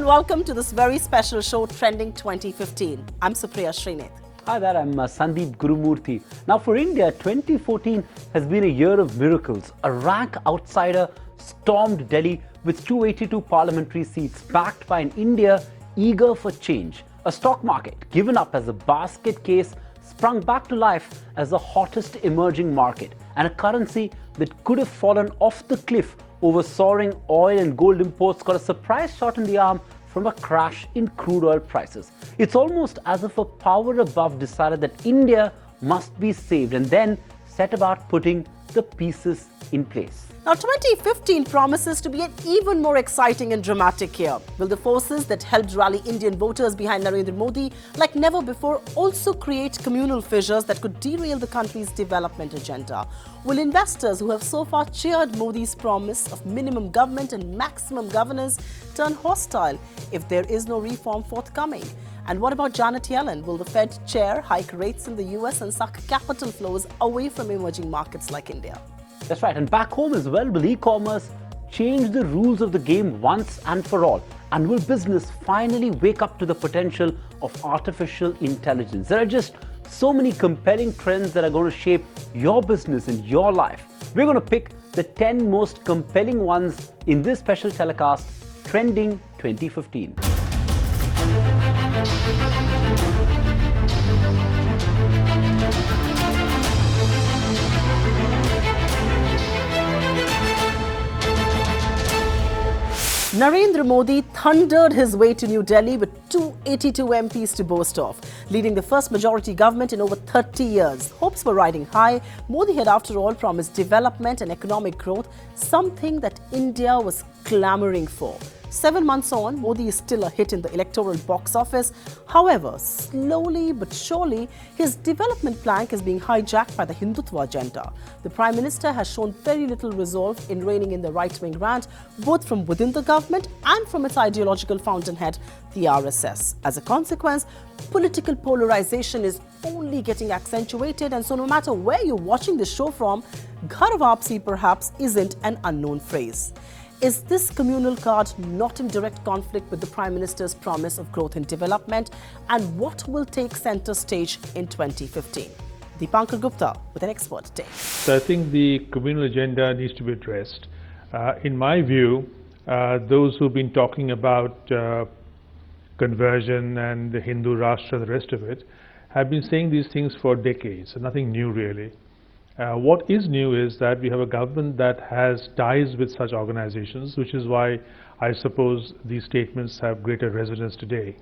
and welcome to this very special show, Trending 2015. I'm Supriya Srinath. Hi there, I'm Sandeep Gurumurthy. Now for India, 2014 has been a year of miracles. A rank outsider stormed Delhi with 282 parliamentary seats, backed by an India eager for change. A stock market given up as a basket case sprung back to life as the hottest emerging market, and a currency that could have fallen off the cliff over soaring oil and gold imports got a surprise shot in the arm from a crash in crude oil prices. It's almost as if a power above decided that India must be saved and then set about putting the pieces in place. Now, 2015 promises to be an even more exciting and dramatic year. Will the forces that helped rally Indian voters behind Narendra Modi like never before also create communal fissures that could derail the country's development agenda? Will investors who have so far cheered Modi's promise of minimum government and maximum governance turn hostile if there is no reform forthcoming? And what about Janet Yellen? Will the Fed chair hike rates in the US and suck capital flows away from emerging markets like India? That's right, and back home as well, will e-commerce change the rules of the game once and for all? And will business finally wake up to the potential of artificial intelligence? There are just so many compelling trends that are going to shape your business and your life. We're going to pick the 10 most compelling ones in this special telecast, Trending 2015. Narendra Modi thundered his way to New Delhi with 282 MPs to boast of, leading the first majority government in over 30 years. Hopes were riding high. Modi had, after all, promised development and economic growth, something that India was clamoring for. 7 months on, Modi is still a hit in the electoral box office. However, slowly but surely, his development plank is being hijacked by the Hindutva agenda. The Prime Minister has shown very little resolve in reining in the right-wing rant, both from within the government and from its ideological fountainhead, the RSS. As a consequence, political polarization is only getting accentuated, and so no matter where you're watching this show from, Ghar Vapsi perhaps isn't an unknown phrase. Is this communal card not in direct conflict with the Prime Minister's promise of growth and development? And what will take centre stage in 2015? Deepankar Gupta with an expert take. So I think the communal agenda needs to be addressed. In my view, those who've been talking about conversion and the Hindu Rashtra and the rest of it have been saying these things for decades, so nothing new really. What is new is that we have a government that has ties with such organizations, which is why I suppose these statements have greater resonance today.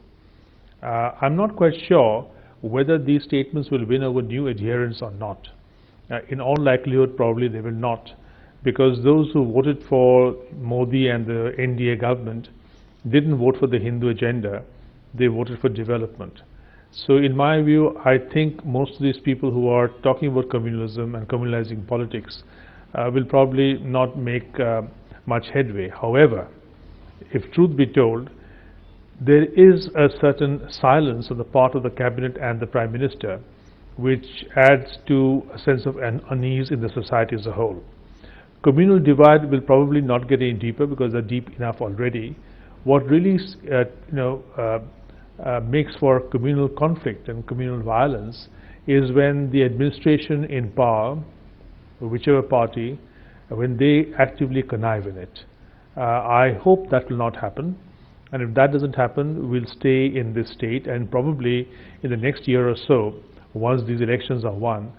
I'm not quite sure whether these statements will win over new adherents or not. In all likelihood, probably they will not, because those who voted for Modi and the NDA government didn't vote for the Hindu agenda, they voted for development. So in my view, I think most of these people who are talking about communalism and communalizing politics will probably not make much headway. However, if truth be told, there is a certain silence on the part of the cabinet and the Prime Minister, which adds to a sense of unease in the society as a whole. Communal divide will probably not get any deeper because they're deep enough already. What really makes for communal conflict and communal violence is when the administration in power, whichever party, when they actively connive in it. I hope that will not happen, and if that doesn't happen, we'll stay in this state, and probably in the next year or so, once these elections are won,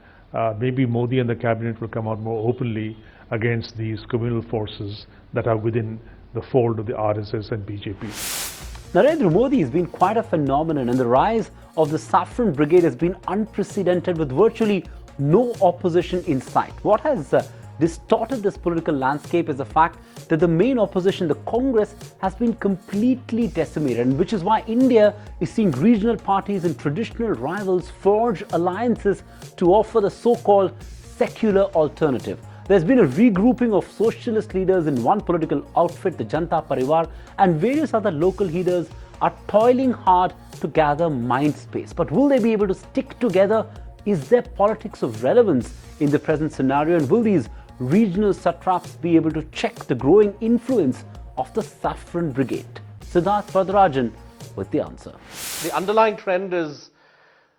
maybe Modi and the cabinet will come out more openly against these communal forces that are within the fold of the RSS and BJP. Narendra Modi has been quite a phenomenon, and the rise of the Saffron Brigade has been unprecedented with virtually no opposition in sight. What has distorted this political landscape is the fact that the main opposition, the Congress, has been completely decimated, and which is why India is seeing regional parties and traditional rivals forge alliances to offer the so-called secular alternative. There's been a regrouping of socialist leaders in one political outfit, the Janata Parivar, and various other local leaders are toiling hard to gather mind space. But will they be able to stick together? Is there politics of relevance in the present scenario? And will these regional satraps be able to check the growing influence of the Saffron Brigade? Siddharth Varadarajan with the answer. The underlying trend is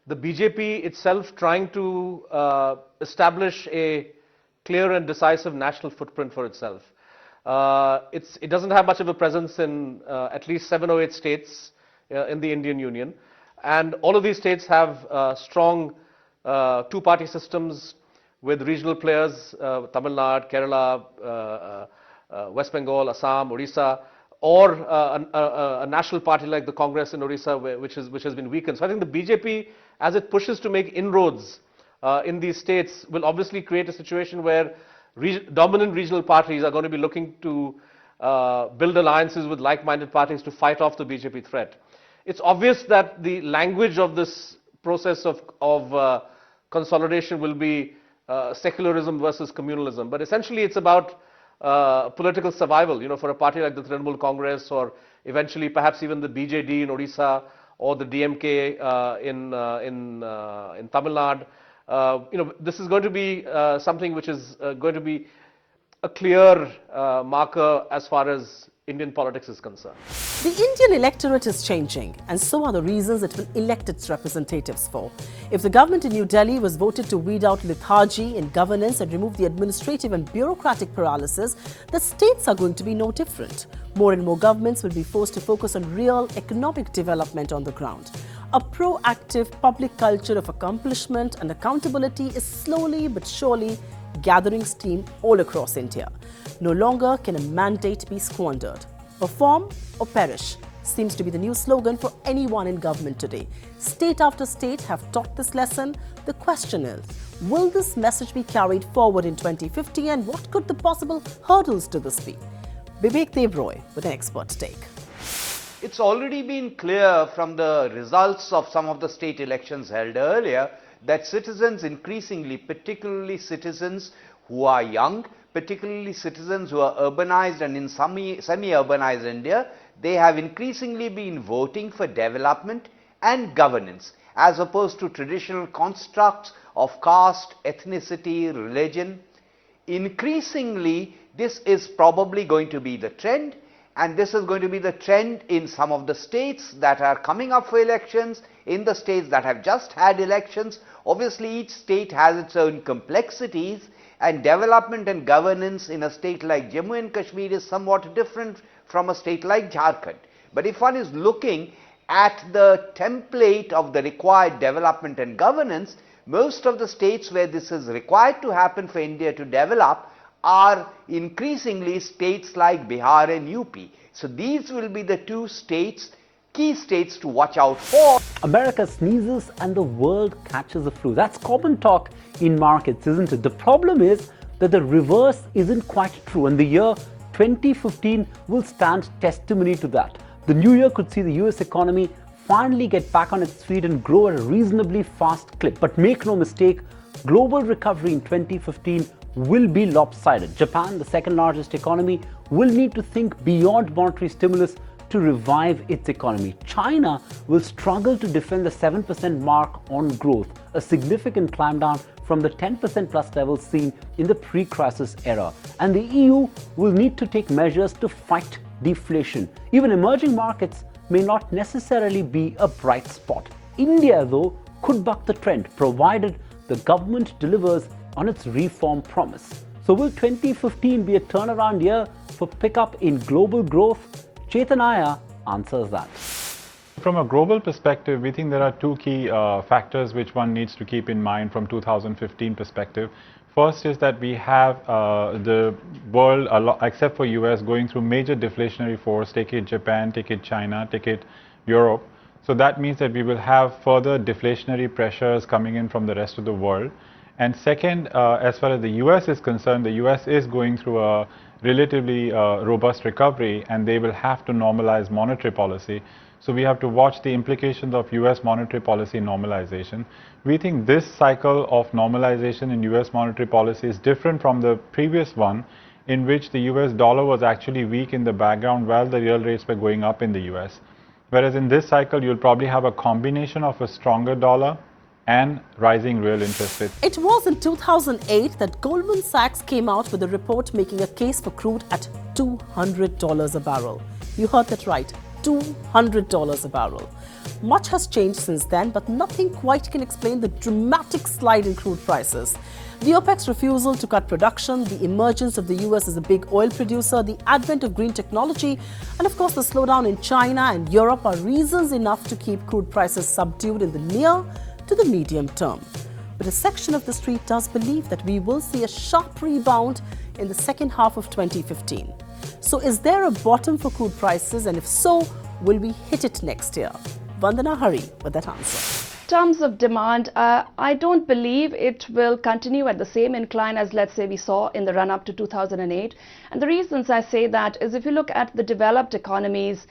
the BJP itself trying to establish a clear and decisive national footprint for itself. It doesn't have much of a presence in at least 7 or 8 states in the Indian Union. And all of these states have strong two-party systems with regional players, Tamil Nadu, Kerala, West Bengal, Assam, Odisha, or a national party like the Congress in Odisha, which has been weakened. So I think the BJP, as it pushes to make inroads in these states, will obviously create a situation where dominant regional parties are going to be looking to build alliances with like-minded parties to fight off the BJP threat. It's obvious that the language of this process of consolidation will be secularism versus communalism, but essentially it's about political survival, for a party like the Trinamool Congress, or eventually perhaps even the BJD in Odisha, or the DMK in Tamil Nadu. This is going to be something which is going to be a clear marker as far as Indian politics is concerned. The Indian electorate is changing, and so are the reasons it will elect its representatives for. If the government in New Delhi was voted to weed out lethargy in governance and remove the administrative and bureaucratic paralysis, the states are going to be no different. More and more governments will be forced to focus on real economic development on the ground. A proactive public culture of accomplishment and accountability is slowly but surely gathering steam all across India. No longer can a mandate be squandered. Perform or perish seems to be the new slogan for anyone in government today. State after state have taught this lesson. The question is, will this message be carried forward in 2050, and what could the possible hurdles to this be? Vivek Devroy with an expert take. It's already been clear from the results of some of the state elections held earlier that citizens increasingly, particularly citizens who are young, particularly citizens who are urbanized and in semi-urbanized India, they have increasingly been voting for development and governance as opposed to traditional constructs of caste, ethnicity, religion. Increasingly, this is probably going to be the trend, and this is going to be the trend in some of the states that are coming up for elections, in the states that have just had elections. Obviously, each state has its own complexities, and development and governance in a state like Jammu and Kashmir is somewhat different from a state like Jharkhand. But if one is looking at the template of the required development and governance, most of the states where this is required to happen for India to develop are increasingly states like Bihar and UP. So these will be the two states, key states to watch out for. America sneezes and the world catches the flu. That's common talk in markets, isn't it? The problem is that the reverse isn't quite true, and the year 2015 will stand testimony to that. The new year could see the US economy finally get back on its feet and grow at a reasonably fast clip. But make no mistake, global recovery in 2015 will be lopsided. Japan, the second largest economy, will need to think beyond monetary stimulus to revive its economy. China will struggle to defend the 7% mark on growth, a significant climb down from the 10% plus levels seen in the pre-crisis era. And the EU will need to take measures to fight deflation. Even emerging markets may not necessarily be a bright spot. India, though, could buck the trend, provided the government delivers on its reform promise. So will 2015 be a turnaround year for pickup in global growth? Kanhaiya answers that. From a global perspective, we think there are two key factors which one needs to keep in mind from 2015 perspective. First is that we have the world, except for US, going through major deflationary force. Take it Japan, take it China, take it Europe. So that means that we will have further deflationary pressures coming in from the rest of the world. And second, as far as the US is concerned, the US is going through a relatively robust recovery, and they will have to normalize monetary policy. So we have to watch the implications of US monetary policy normalization. We think this cycle of normalization in US monetary policy is different from the previous one, in which the US dollar was actually weak in the background while the real rates were going up in the US. Whereas in this cycle, you'll probably have a combination of a stronger dollar and rising real interest rates. It was in 2008 that Goldman Sachs came out with a report making a case for crude at $200 a barrel. You heard that right, $200 a barrel. Much has changed since then, but nothing quite can explain the dramatic slide in crude prices. The OPEC's refusal to cut production, the emergence of the US as a big oil producer, the advent of green technology, and of course the slowdown in China and Europe are reasons enough to keep crude prices subdued in the near to the medium term. But a section of the street does believe that we will see a sharp rebound in the second half of 2015. So is there a bottom for crude prices, and if so, will we hit it next year? Vandana Hari with that answer. In terms of demand, I don't believe it will continue at the same incline as, let's say, we saw in the run-up to 2008. And the reasons I say that is, if you look at the developed economies,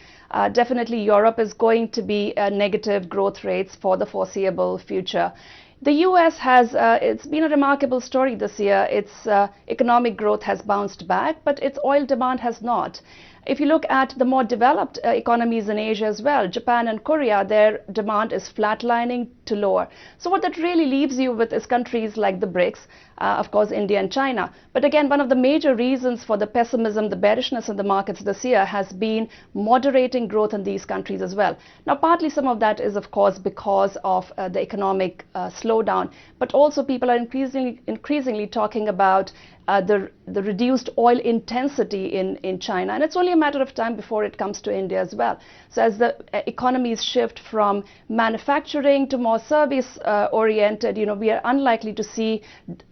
definitely Europe is going to be negative growth rates for the foreseeable future. The US has, it's been a remarkable story this year. Its economic growth has bounced back, but its oil demand has not. If you look at the more developed economies in Asia as well, Japan and Korea, their demand is flatlining to lower. So what that really leaves you with is countries like the BRICS, of course India and China. But again, one of the major reasons for the pessimism, the bearishness in the markets this year has been moderating growth in these countries as well. Now partly some of that is of course because of the economic slowdown, but also people are increasingly talking about the reduced oil intensity in China, and it's only a matter of time before it comes to India as well. So as the economies shift from manufacturing to more service oriented, we are unlikely to see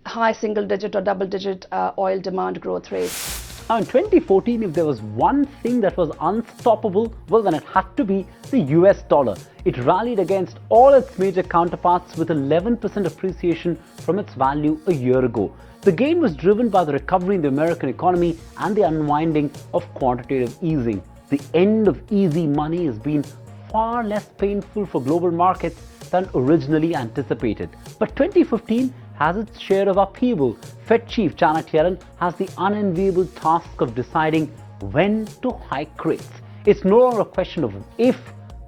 high single-digit or double-digit oil demand growth rates. Now in 2014, if there was one thing that was unstoppable, well then it had to be the US dollar. It rallied against all its major counterparts with 11% appreciation from its value a year ago. The gain was driven by the recovery in the American economy and the unwinding of quantitative easing. The end of easy money has been far less painful for global markets than originally anticipated. But 2015 has its share of upheaval. Fed Chief Janet Yellen has the unenviable task of deciding when to hike rates. It's no longer a question of if,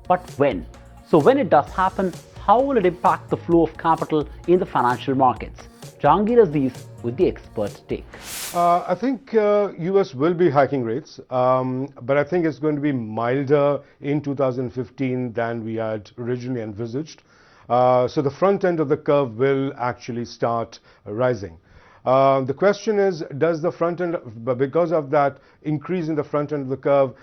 but when. So when it does happen, how will it impact the flow of capital in the financial markets? Jahangir Aziz with the expert take. I think US will be hiking rates, but I think it's going to be milder in 2015 than we had originally envisaged. So the front end of the curve will actually start rising. The question is, does the front end, because of that increase in the front end of the curve,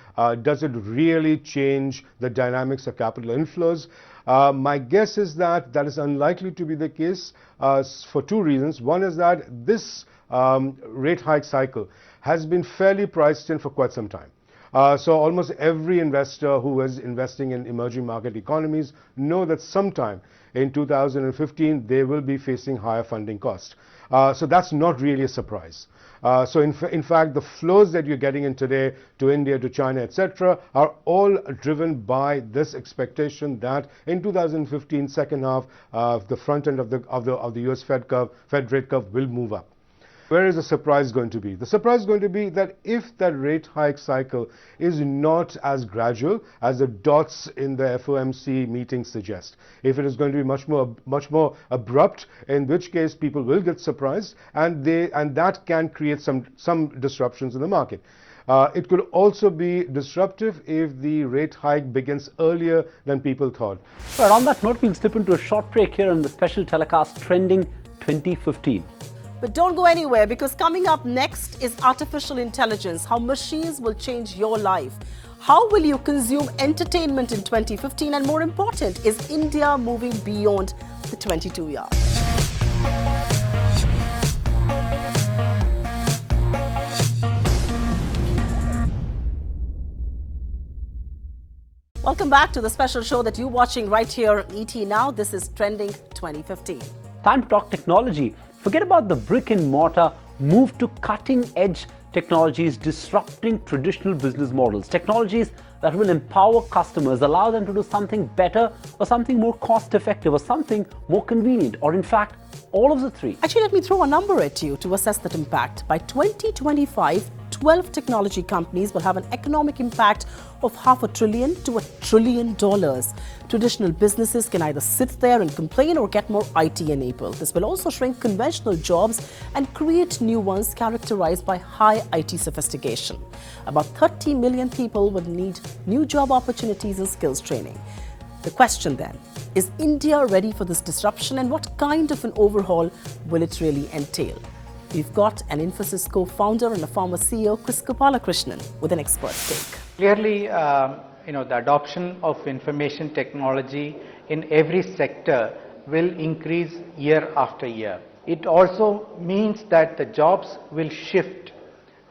does it really change the dynamics of capital inflows? My guess is that that is unlikely to be the case for two reasons. One is that this rate hike cycle has been fairly priced in for quite some time. So almost every investor who is investing in emerging market economies know that sometime in 2015 they will be facing higher funding costs. So that's not really a surprise. So in fact, the flows that you're getting in today to India, to China, etc., are all driven by this expectation that in 2015 second half, the front end of the US Fed rate curve will move up. Where is the surprise going to be? The surprise is going to be that if that rate hike cycle is not as gradual as the dots in the FOMC meeting suggest, if it is going to be much more abrupt, in which case people will get surprised, and that can create some disruptions in the market. It could also be disruptive if the rate hike begins earlier than people thought. But on that note, we'll slip into a short break here on the special telecast Trending 2015. But don't go anywhere, because coming up next is artificial intelligence, how machines will change your life. How will you consume entertainment in 2015? And more important, is India moving beyond the 22 yards? Welcome back to the special show that you're watching right here on ET Now. This is Trending 2015. Time to talk technology. Forget about the brick and mortar, move to cutting-edge technologies disrupting traditional business models. Technologies that will empower customers, allow them to do something better or something more cost-effective or something more convenient, or in fact, all of the three. Actually, let me throw a number at you to assess that impact. By 2025, 12 technology companies will have an economic impact of $500 billion to $1 trillion. Traditional businesses can either sit there and complain or get more IT enabled. This will also shrink conventional jobs and create new ones characterized by high IT sophistication. About 30 million people will need new job opportunities and skills training. The question then, is India ready for this disruption, and what kind of an overhaul will it really entail? We've got an Infosys co-founder and a former CEO, Chris Krishnan, with an expert take. Clearly, the adoption of information technology in every sector will increase year after year. It also means that the jobs will shift.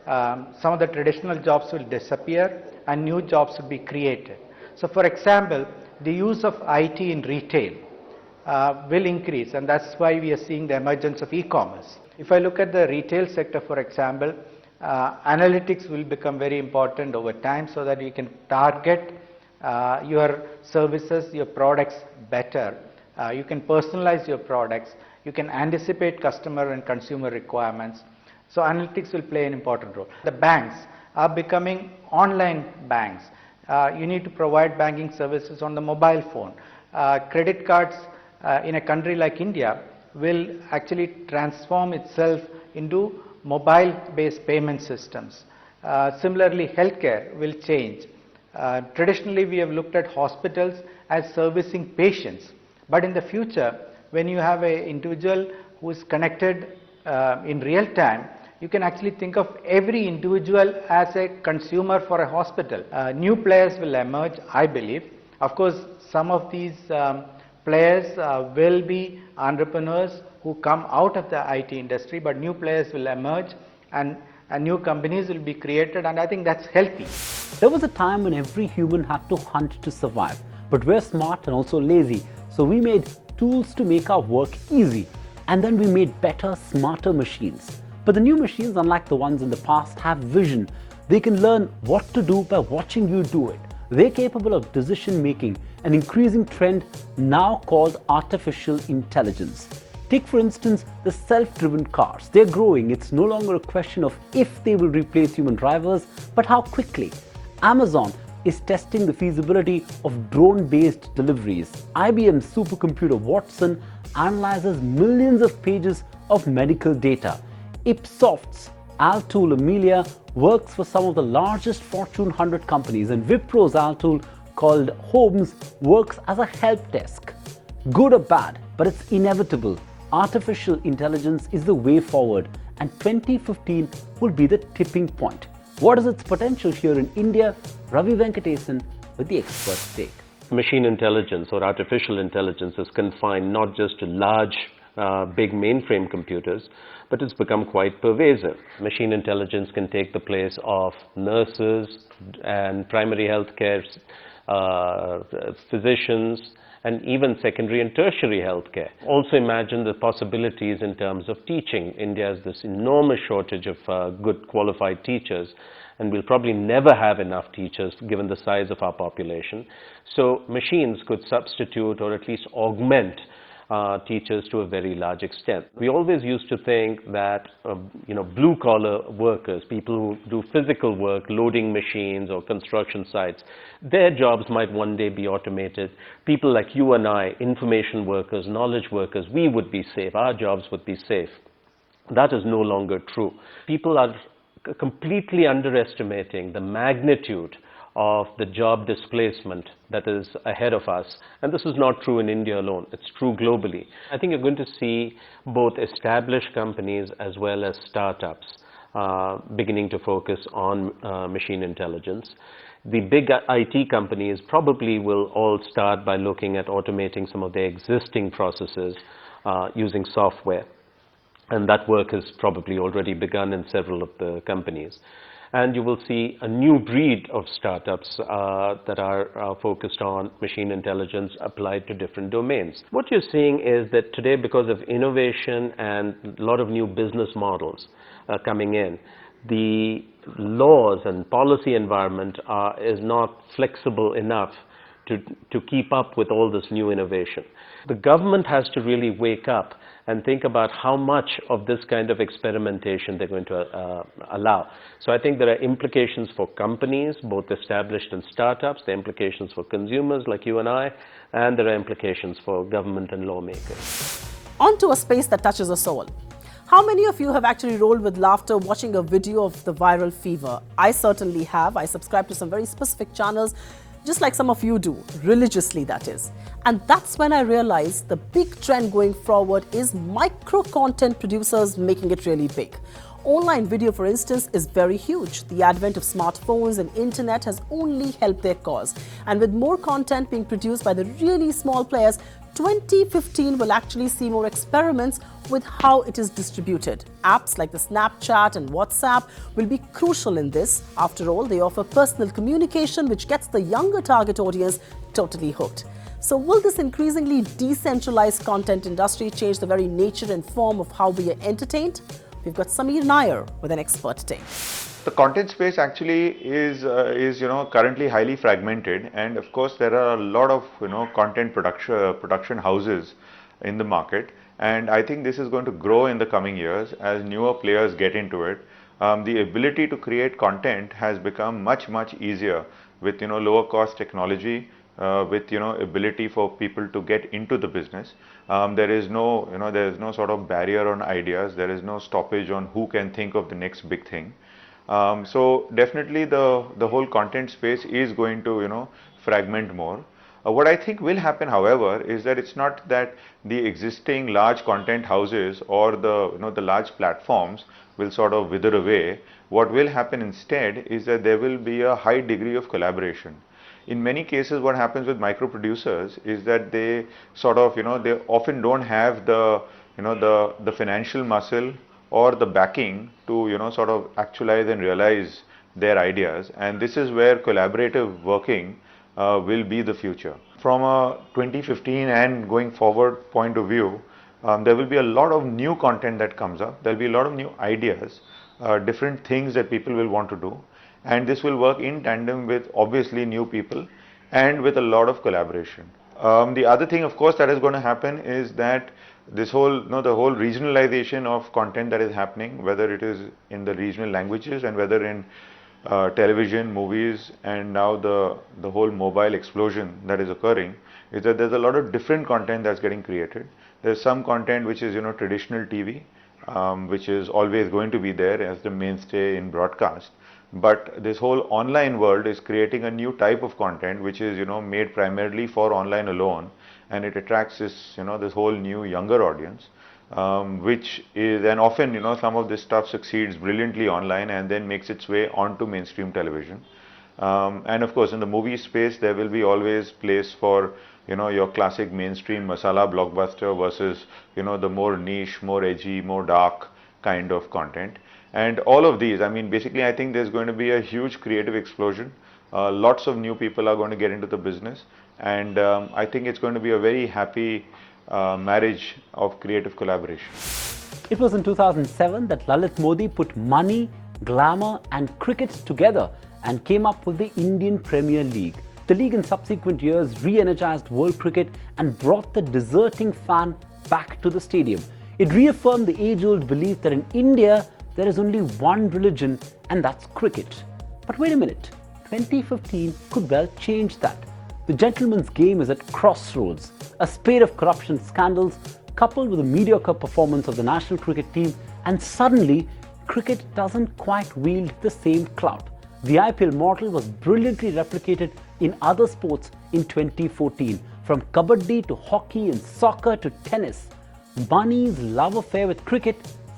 Some of the traditional jobs will disappear and new jobs will be created. So, for example, the use of IT in retail will increase, and that's why we are seeing the emergence of e-commerce. If I look at the retail sector, for example, analytics will become very important over time so that you can target your services, your products better. You can personalize your products. You can anticipate customer and consumer requirements. So analytics will play an important role. The banks are becoming online banks. You need to provide banking services on the mobile phone. Credit cards in a country like India will actually transform itself into mobile-based payment systems. Similarly, healthcare will change. Traditionally, we have looked at hospitals as servicing patients, but in the future, when you have an individual who is connected in real time, you can actually think of every individual as a consumer for a hospital. New players will emerge, I believe. Of course, some of these players will be entrepreneurs who come out of the IT industry, but new players will emerge and new companies will be created, and I think that's healthy. There was a time when every human had to hunt to survive, but we're smart and also lazy, so we made tools to make our work easy, and then we made better, smarter machines. But the new machines, unlike the ones in the past, have vision. They can learn what to do by watching you do it. They're capable of decision making, an increasing trend now called artificial intelligence. Take for instance the self-driven cars. They're growing. It's no longer a question of if they will replace human drivers, but how quickly. Amazon is testing the feasibility of drone-based deliveries. IBM's supercomputer Watson analyzes millions of pages of medical data. Ipsoft's Altool Amelia works for some of the largest Fortune 100 companies, and Wipro's Altool, called Holmes, works as a help desk. Good or bad, but it's inevitable. Artificial intelligence is the way forward, and 2015 will be the tipping point. What is its potential here in India? Ravi Venkatesan with the expert take. Machine intelligence or artificial intelligence is confined not just to large, big mainframe computers, but it's become quite pervasive. Machine intelligence can take the place of nurses and primary health care, physicians, and even secondary and tertiary healthcare. Also imagine the possibilities in terms of teaching. India has this enormous shortage of good qualified teachers, and we'll probably never have enough teachers given the size of our population. So machines could substitute or at least augment teachers to a very large extent. We always used to think that blue-collar workers, people who do physical work, loading machines or construction sites, their jobs might one day be automated. People like you and I, information workers, knowledge workers, we would be safe, our jobs would be safe. That is no longer true. People are completely underestimating the magnitude of the job displacement that is ahead of us. And this is not true in India alone, it's true globally. I think you're going to see both established companies as well as startups beginning to focus on machine intelligence. The big IT companies probably will all start by looking at automating some of their existing processes using software. And that work has probably already begun in several of the companies. And you will see a new breed of startups that are focused on machine intelligence applied to different domains. What you're seeing is that today, because of innovation and a lot of new business models coming in, the laws and policy environment is not flexible enough to keep up with all this new innovation. The government has to really wake up and think about how much of this kind of experimentation they're going to allow. So I think there are implications for companies, both established and startups, there are implications for consumers like you and I, and there are implications for government and lawmakers. On to a space that touches us all. How many of you have actually rolled with laughter watching a video of the viral fever? I certainly have. I subscribe to some very specific channels, just like some of you do, religiously that is. And that's when I realized the big trend going forward is micro content producers making it really big. Online video, for instance, is very huge. The advent of smartphones and internet has only helped their cause. And with more content being produced by the really small players, 2015 will actually see more experiments with how it is distributed. Apps like the Snapchat and WhatsApp will be crucial in this. After all, they offer personal communication, which gets the younger target audience totally hooked. So will this increasingly decentralized content industry change the very nature and form of how we are entertained? We've got Sameer Nair with an expert take. The content space actually is currently highly fragmented, and of course there are a lot of content production houses in the market, and I think this is going to grow in the coming years as newer players get into it. The ability to create content has become much easier with lower cost technology, with ability for people to get into the business. There is no sort of barrier on ideas. There is no stoppage on who can think of the next big thing. So definitely the whole content space is going to fragment more. What I think will happen, however, is that it's not that the existing large content houses or the large platforms will sort of wither away. What will happen instead is that there will be a high degree of collaboration. In many cases, what happens with micro producers is that they sort of they often don't have the the financial muscle or the backing to sort of actualize and realize their ideas, and this is where collaborative working will be the future. From a 2015 and going forward point of view, there will be a lot of new content that comes up. There will be a lot of new ideas, different things that people will want to do, and this will work in tandem with obviously new people and with a lot of collaboration. The other thing, of course, that is going to happen is that this whole the whole regionalization of content that is happening, whether it is in the regional languages and whether in television, movies, and now the whole mobile explosion that is occurring, is that there's a lot of different content that's getting created. There's some content which is traditional TV, which is always going to be there as the mainstay in broadcast. But this whole online world is creating a new type of content which is made primarily for online alone, and it attracts this this whole new younger audience, which is, and often some of this stuff succeeds brilliantly online and then makes its way onto mainstream television. And of course in the movie space there will be always place for your classic mainstream masala blockbuster versus the more niche, more edgy, more dark kind of content. And all of these, I mean, basically I think there's going to be a huge creative explosion. Lots of new people are going to get into the business, and I think it's going to be a very happy marriage of creative collaboration. It was in 2007 that Lalit Modi put money, glamour and cricket together and came up with the Indian Premier League. The league in subsequent years re-energized world cricket and brought the deserting fan back to the stadium. It reaffirmed the age-old belief that in India there is only one religion, and that's cricket. But wait a minute, 2015 could well change that. The gentleman's game is at crossroads. A spate of corruption scandals coupled with a mediocre performance of the national cricket team, and suddenly cricket doesn't quite wield the same clout. The IPL model was brilliantly replicated in other sports in 2014, from kabaddi to hockey and soccer to tennis. Money's love affair with cricket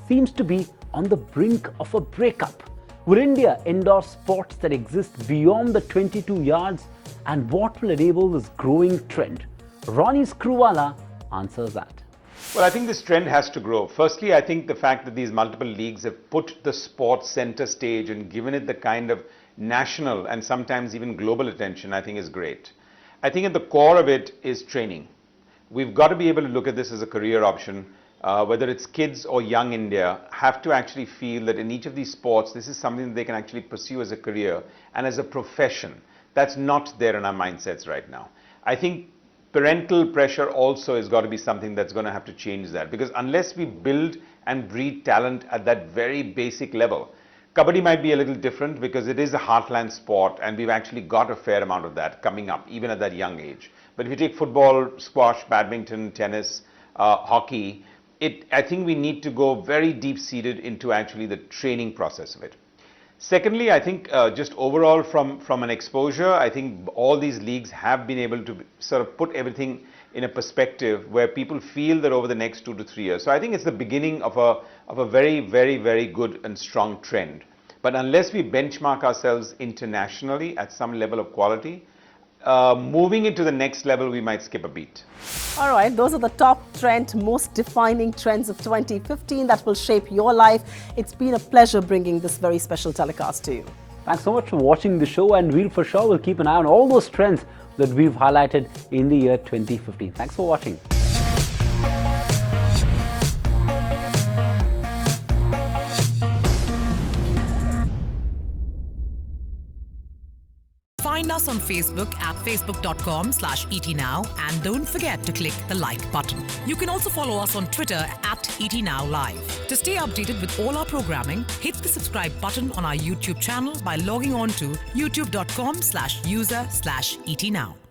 seems to be on the brink of a breakup. Will India endorse sports that exist beyond the 22 yards, and what will enable this growing trend? Ronnie Screwvala answers that. Well, I think this trend has to grow. Firstly, I think the fact that these multiple leagues have put the sport center stage and given it the kind of national and sometimes even global attention, I think is great. I think at the core of it is training. We've got to be able to look at this as a career option. Whether it's kids or young India, have to actually feel that in each of these sports, this is something that they can actually pursue as a career and as a profession. That's not there in our mindsets right now. I think parental pressure also has got to be something that's going to have to change that, because unless we build and breed talent at that very basic level, Kabaddi might be a little different because it is a heartland sport and we've actually got a fair amount of that coming up even at that young age. But if you take football, squash, badminton, tennis, hockey, I think we need to go very deep-seated into actually the training process of it. Secondly, I think just overall from an exposure, I think all these leagues have been able to sort of put everything in a perspective where people feel that over the next 2 to 3 years. So I think it's the beginning of a very, very, very good and strong trend. But unless we benchmark ourselves internationally at some level of quality, moving into the next level, we might skip a beat. All right, those are the top trend, most defining trends of 2015 that will shape your life. It's been a pleasure bringing this very special telecast to you. Thanks so much for watching the show, and we'll for sure will keep an eye on all those trends that we've highlighted in the year 2015. Thanks for watching. Find us on Facebook at facebook.com/ETNow and don't forget to click the like button. You can also follow us on Twitter at ETNowLive. To stay updated with all our programming, hit the subscribe button on our YouTube channel by logging on to youtube.com/user/ETNow.